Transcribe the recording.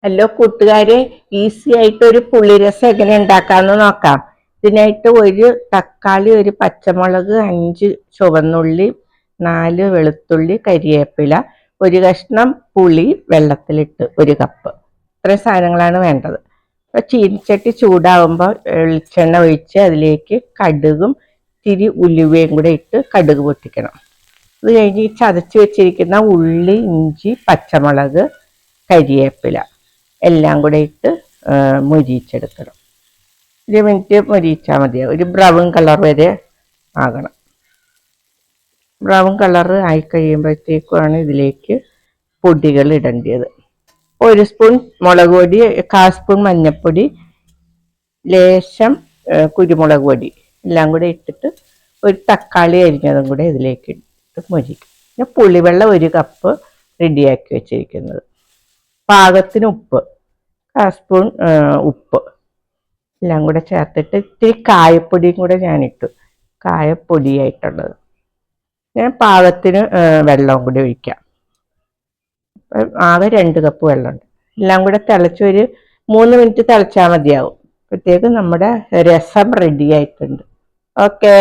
Hello കൂട്ടുകാരെ, easy ആയിട്ട് ഒരു പുളിരസം എങ്ങനെ ഉണ്ടാക്കാമെന്ന് നോക്കാം. ഇതിനായിട്ട് ഒരു തക്കാളി, ഒരു പച്ചമുളക്, 5 ചുവന്നുള്ളി, 4 വെളുത്തുള്ളി, കരിവേപ്പില, ഒരു കഷ്ണം പുളി വെള്ളത്തിലിട്ട് 1 കപ്പ്. ഇത്രയും സാധനങ്ങളാണ് വേണ്ടത്. അപ്പോൾ ചീനിച്ചട്ടി ചൂടാവുമ്പോൾ വെളിച്ചെണ്ണ ഒഴിച്ച് അതിലേക്ക് കടുകും ഇത്തിരി ഉലുവയും കൂടെ ഇട്ട് കടുക് പൊട്ടിക്കണം. അത് കഴിഞ്ഞ് ചതച്ച് വെച്ചിരിക്കുന്ന ഉള്ളി, ഇഞ്ചി, പച്ചമുളക്, കരിവേപ്പില എല്ലാം കൂടെ ഇട്ട് മൊരിയിച്ചെടുക്കണം. 1 മിനിറ്റ് മൊരിയിച്ചാൽ മതിയാവും. ഒരു ബ്രൗൺ കളർ വരെ ആകണം. ബ്രൗൺ കളർ ആയി കഴിയുമ്പോഴത്തേക്കുമാണ് ഇതിലേക്ക് പൊടികൾ ഇടേണ്ടത്. 1 സ്പൂൺ മുളക് പൊടി, 1/4 സ്പൂൺ മഞ്ഞൾപ്പൊടി, ലേശം കുരുമുളക് പൊടി എല്ലാം കൂടെ ഇട്ടിട്ട് ഒരു തക്കാളി അരിഞ്ഞതും കൂടെ ഇതിലേക്ക് ഇട്ട് മൊരിക്കും. പിന്നെ പുളിവെള്ളം 1 കപ്പ് റെഡിയാക്കി വെച്ചിരിക്കുന്നത്. പാകത്തിന് ഉപ്പ്, 1/4 സ്പൂൺ ഉപ്പ് എല്ലാം കൂടെ ചേർത്തിട്ട് ഇത്തിരി കായപ്പൊടിയും കൂടെ ഞാനിട്ടു, കായപ്പൊടിയായിട്ടുള്ളത്. ഞാൻ പാകത്തിന് വെള്ളവും കൂടി ഒഴിക്കാം. ആകെ 2 കപ്പ് വെള്ളമുണ്ട്. എല്ലാം കൂടെ തിളച്ച് ഒരു 3 മിനിറ്റ് തിളച്ചാൽ മതിയാവും. അപ്പോഴത്തേക്കും നമ്മുടെ രസം റെഡി ആയിട്ടുണ്ട്. ഓക്കേ.